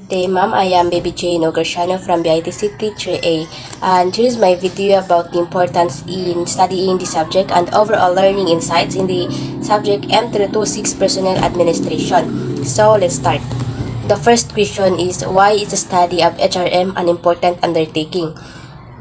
Good day, ma'am. I am Baby Jane Ogarshano from BITC 3A, and here's my video about the importance in studying the subject and overall learning insights in the subject M326 Personnel Administration. So, let's start. The first question is, why is the study of HRM an important undertaking?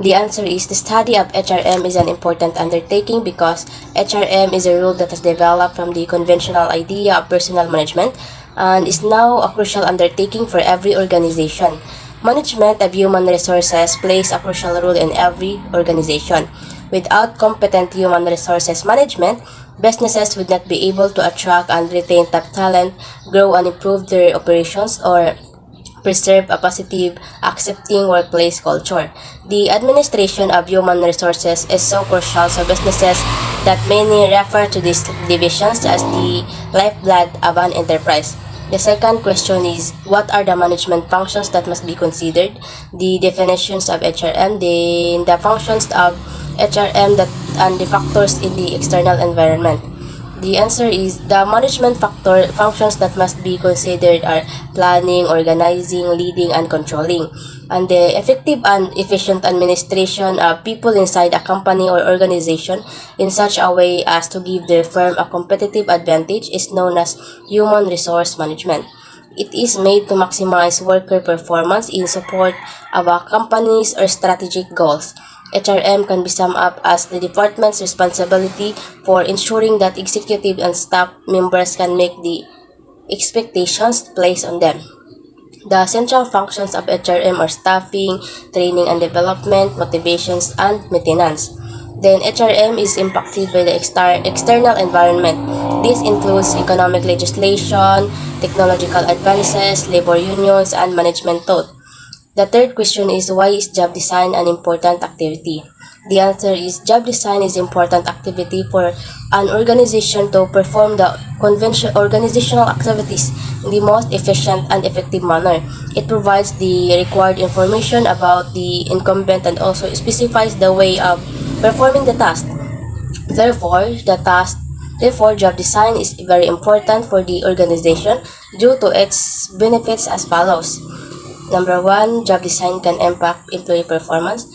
The answer is, the study of HRM is an important undertaking because HRM is a rule that has developed from the conventional idea of personnel management and is now a crucial undertaking for every organization. Management of human resources plays a crucial role in every organization. Without competent human resources management, businesses would not be able to attract and retain top talent, grow and improve their operations, or preserve a positive, accepting workplace culture. The administration of human resources is so crucial to businesses that many refer to these divisions as the lifeblood of an enterprise. The second question is, what are the management functions that must be considered? The definitions of HRM, the functions of HRM and the factors in the external environment. The answer is, the management functions that must be considered are planning, organizing, leading, and controlling. And the effective and efficient administration of people inside a company or organization in such a way as to give their firm a competitive advantage is known as human resource management. It is made to maximize worker performance in support of a company's or strategic goals. HRM can be summed up as the department's responsibility for ensuring that executive and staff members can make the expectations placed on them. The central functions of HRM are staffing, training and development, motivations, and maintenance. Then HRM is impacted by the external environment. This includes economic legislation, technological advances, labor unions, and management thought. The third question is, why is job design an important activity? The answer is, job design is important activity for an organization to perform the organizational activities in the most efficient and effective manner. It provides the required information about the incumbent and also specifies the way of performing the task. Therefore, job design is very important for the organization due to its benefits as follows. Number one, job design can impact employee performance.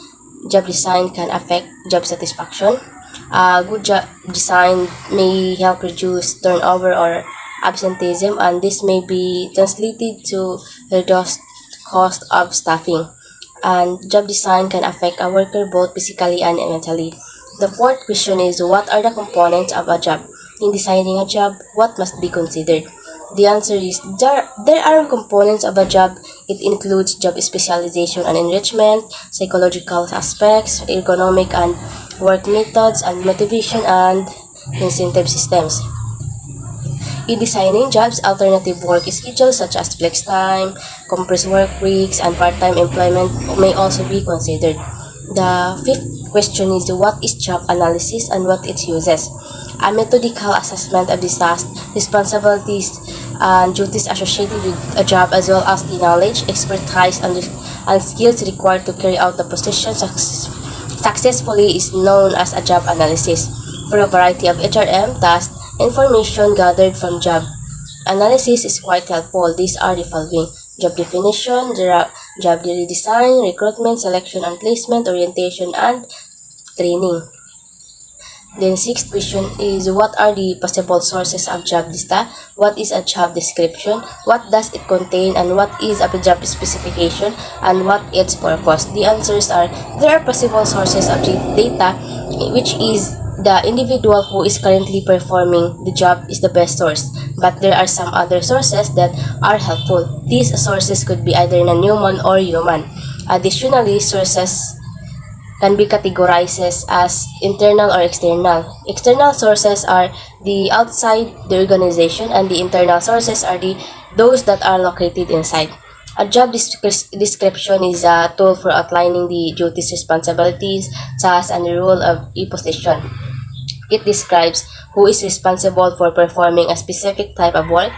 Job design can affect job satisfaction. Good job design may help reduce turnover or absenteeism, and this may be translated to reduced cost of staffing. And job design can affect a worker both physically and mentally. The fourth question is, what are the components of a job? In designing a job, what must be considered? The answer is, there are components of a job. It includes job specialization and enrichment, psychological aspects, ergonomic and work methods, and motivation and incentive systems. In designing jobs, alternative work schedules such as flex time, compressed work weeks, and part-time employment may also be considered. The fifth question is, what is job analysis and what its uses? A methodical assessment of the tasks, responsibilities, and duties associated with a job, as well as the knowledge, expertise, and skills required to carry out the position successfully is known as a job analysis. For a variety of HRM tasks, information gathered from job analysis is quite helpful. These are the following: job definition, job redesign, recruitment, selection and placement, orientation, and training. Then sixth question is, what are the possible sources of job lista? What is a job description? What does it contain? And what is a job specification? And what its purpose? The answers are, there are possible sources of data, which is the individual who is currently performing the job is the best source. But there are some other sources that are helpful. These sources could be either non-human or human. Additionally, sources can be categorized as internal or external. External sources are the outside the organization, and the internal sources are those that are located inside. A job description is a tool for outlining the duties, responsibilities, tasks, and the role of a position. It describes who is responsible for performing a specific type of work,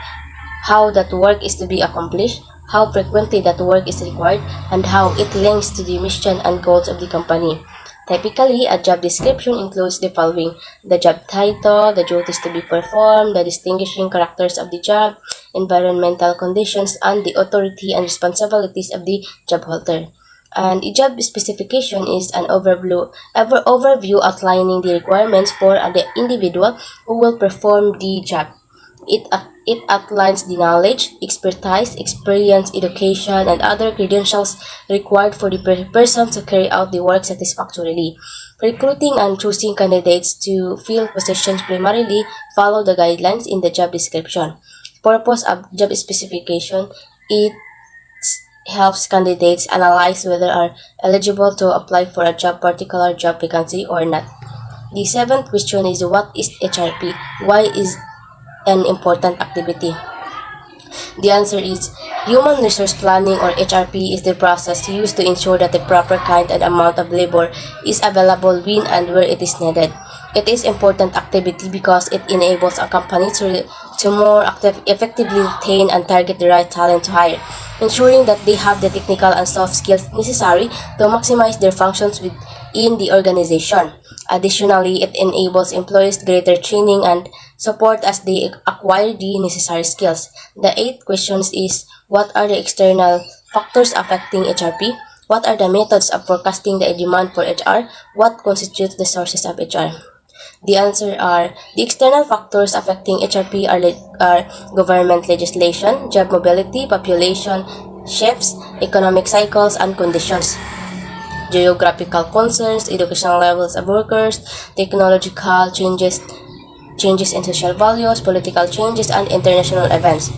how that work is to be accomplished, how frequently that work is required, and how it links to the mission and goals of the company. Typically, a job description includes the following: the job title, the duties to be performed, the distinguishing characters of the job, environmental conditions, and the authority and responsibilities of the job holder. And a job specification is an overview outlining the requirements for the individual who will perform the job. It outlines the knowledge, expertise, experience, education, and other credentials required for the person to carry out the work satisfactorily. Recruiting and choosing candidates to fill positions primarily follow the guidelines in the job description. Purpose of job specification: it helps candidates analyze whether are eligible to apply for a particular job vacancy or not. The seventh question is, what is HRP? Why is an important activity? The answer is, human resource planning or HRP is the process used to ensure that the proper kind and amount of labor is available when and where it is needed. It is important activity because it enables a company to more effectively retain and target the right talent to hire, ensuring that they have the technical and soft skills necessary to maximize their functions within the organization. Additionally, it enables employees greater training and support as they acquire the necessary skills. The eighth question is, what are the external factors affecting HRP? What are the methods of forecasting the demand for HR? What constitutes the sources of HR? The answer are, the external factors affecting HRP are government legislation, job mobility, population shifts, economic cycles and conditions, geographical concerns, educational levels of workers, technological changes in social values, political changes, and international events.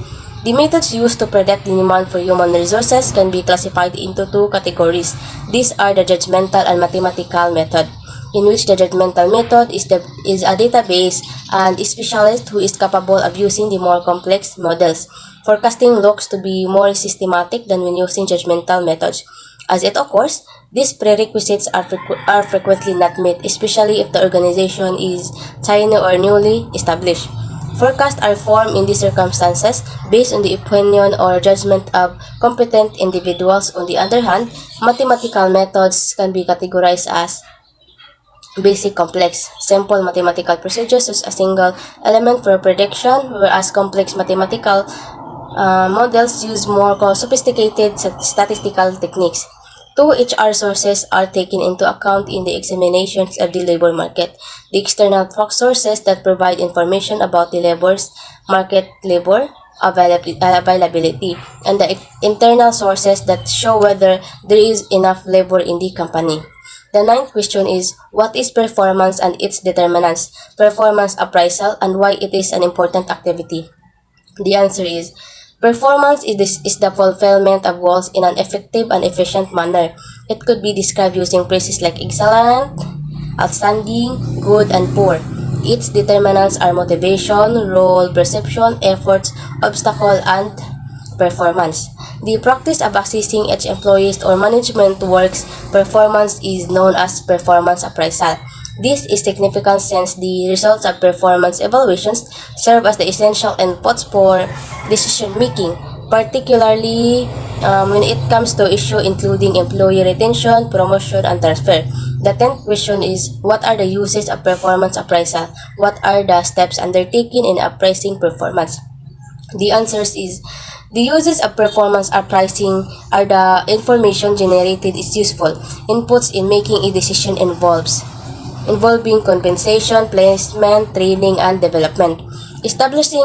The methods used to predict the demand for human resources can be classified into two categories. These are the judgmental and mathematical method, in which the judgmental method is a database and a specialist who is capable of using the more complex models. Forecasting looks to be more systematic than when using judgmental methods. As it occurs, these prerequisites are frequently not met, especially if the organization is tiny or newly established. Forecasts are formed in these circumstances based on the opinion or judgment of competent individuals. On the other hand, mathematical methods can be categorized as basic, complex, simple mathematical procedures use a single element for prediction, whereas complex mathematical models use more sophisticated statistical techniques. Two HR sources are taken into account in the examinations of the labor market: the external sources that provide information about the labor availability, and the internal sources that show whether there is enough labor in the company. The ninth question is, what is performance and its determinants? Performance appraisal, and why it is an important activity. The answer is, performance is the fulfillment of goals in an effective and efficient manner. It could be described using phrases like excellent, outstanding, good, and poor. Its determinants are motivation, role, perception, efforts, obstacle, and performance. The practice of assessing each employee's or management work's performance is known as performance appraisal. This is significant since the results of performance evaluations serve as the essential inputs for decision making, particularly when it comes to issues including employee retention, promotion, and transfer. The 10th question is, what are the uses of performance appraisal? What are the steps undertaken in appraising performance? The answers is, the uses of performance appraising are the information generated is useful. Inputs in making a decision involving compensation, placement, training, and development. Establishing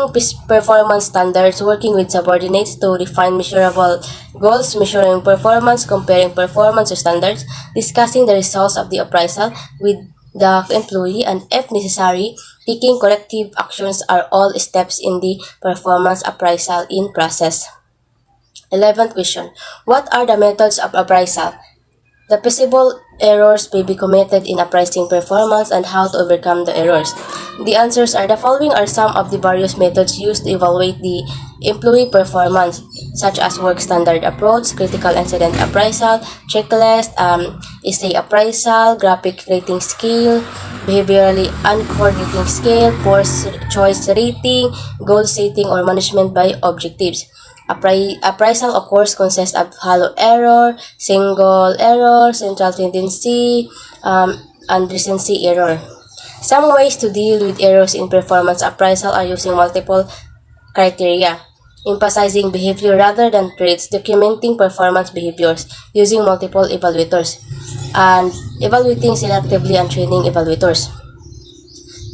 performance standards, working with subordinates to define measurable goals, measuring performance, comparing performance to standards, discussing the results of the appraisal with the employee, and if necessary, taking corrective actions are all steps in the performance appraisal in process. 11th question. What are the methods of appraisal? The possible errors may be committed in appraising performance and how to overcome the errors. The answers are, the following are some of the various methods used to evaluate the employee performance, such as work standard approach, critical incident appraisal, checklist, essay appraisal, graphic rating scale, behaviorally anchored rating scale, force choice rating, goal setting, or management by objectives. Appraisal, of course, consists of hollow error, single error, central tendency, and recency error. Some ways to deal with errors in performance appraisal are using multiple criteria. emphasizing behavior rather than traits, documenting performance behaviors using multiple evaluators, and evaluating selectively and training evaluators.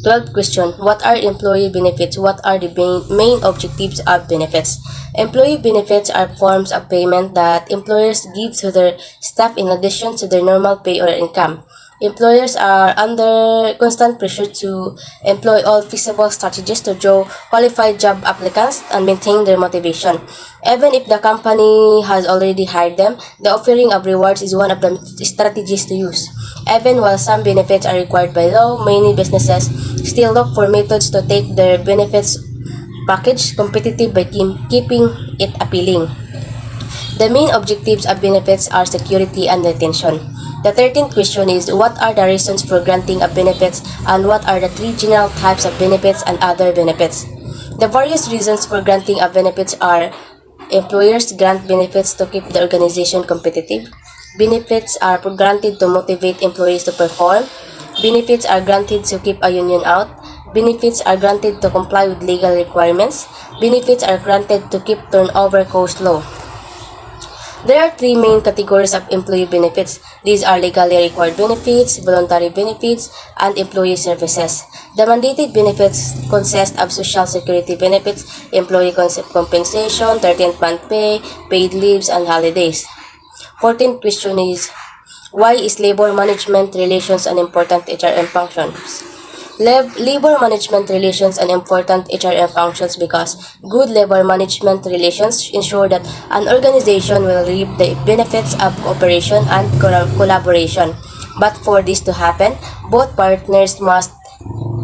12th question. What are employee benefits? What are the main objectives of benefits? Employee benefits are forms of payment that employers give to their staff in addition to their normal pay or income. Employers are under constant pressure to employ all feasible strategies to draw qualified job applicants and maintain their motivation. Even if the company has already hired them, the offering of rewards is one of the strategies to use. Even while some benefits are required by law, many businesses still look for methods to take their benefits package competitive by keeping it appealing. The main objectives of benefits are security and retention. The 13th question is, what are the reasons for granting of benefits and what are the three general types of benefits and other benefits? The various reasons for granting of benefits are: employers grant benefits to keep the organization competitive. Benefits are granted to motivate employees to perform. Benefits are granted to keep a union out. Benefits are granted to comply with legal requirements. Benefits are granted to keep turnover costs low. There are three main categories of employee benefits. These are legally required benefits, voluntary benefits, and employee services. The mandated benefits consist of social security benefits, employee compensation, 13th month pay, paid leaves, and holidays. 14th question is, why is labor management relations an important HRM function? Labor management relations an important HRM functions because good labor management relations ensure that an organization will reap the benefits of cooperation and collaboration. But for this to happen, both partners must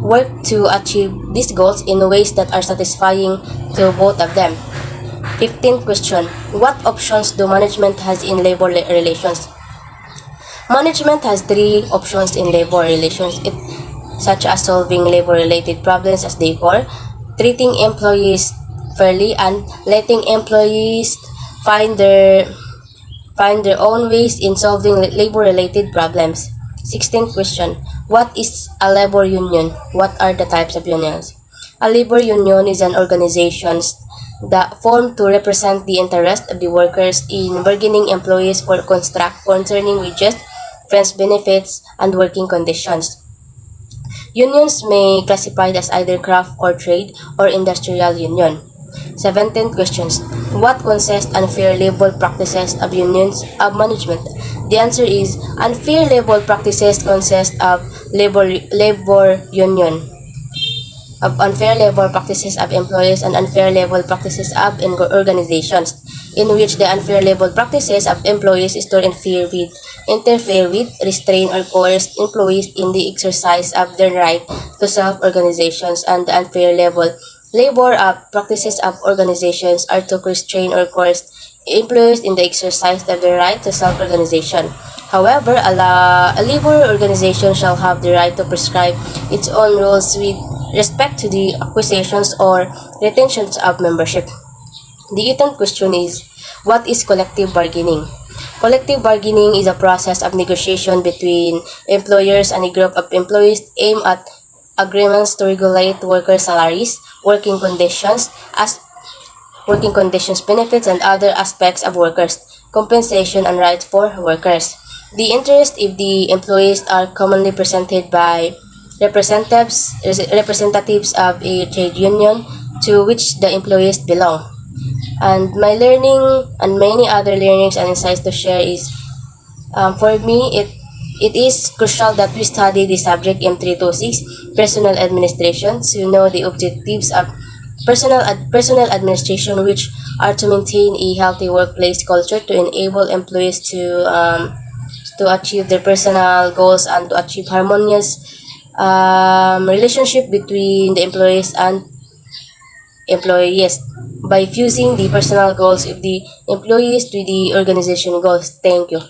work to achieve these goals in ways that are satisfying to both of them. 15th question. What options do management has in labor relations? Management has three options in labor relations, such as solving labor-related problems as they core, treating employees fairly, and letting employees find their own ways in solving labor-related problems. 16th question. What is a labor union? What are the types of unions? A labor union is an organization that formed to represent the interest of the workers in bargaining employees for contract concerning wages, friends benefits, and working conditions. Unions may be classified as either craft or trade or industrial union. 17th questions. What consists unfair labor practices of unions of management? The answer is unfair labor practices consist of labor union, of unfair labor practices of employees and unfair labor practices of organizations, in which the unfair labor practices of employees is to interfere with, restrain, or coerce employees in the exercise of their right to self-organizations, and the unfair labor practices of organizations are to restrain or coerce employees in the exercise of their right to self-organization. However, a labor organization shall have the right to prescribe its own rules with respect to the acquisitions or retentions of membership. The 18th question is, what is collective bargaining? Collective bargaining is a process of negotiation between employers and a group of employees aimed at agreements to regulate worker salaries, working conditions, benefits, and other aspects of workers' compensation and rights for workers. The interest of the employees are commonly presented by representatives of a trade union to which the employees belong. And my learning and many other learnings and insights to share is, for me, it is crucial that we study the subject M326, personal administration, to know the objectives of personal administration, which are to maintain a healthy workplace culture, to enable employees to achieve their personal goals, and to achieve harmonious relationship between the employees and employees by fusing the personal goals of the employees to the organization goals. Thank you.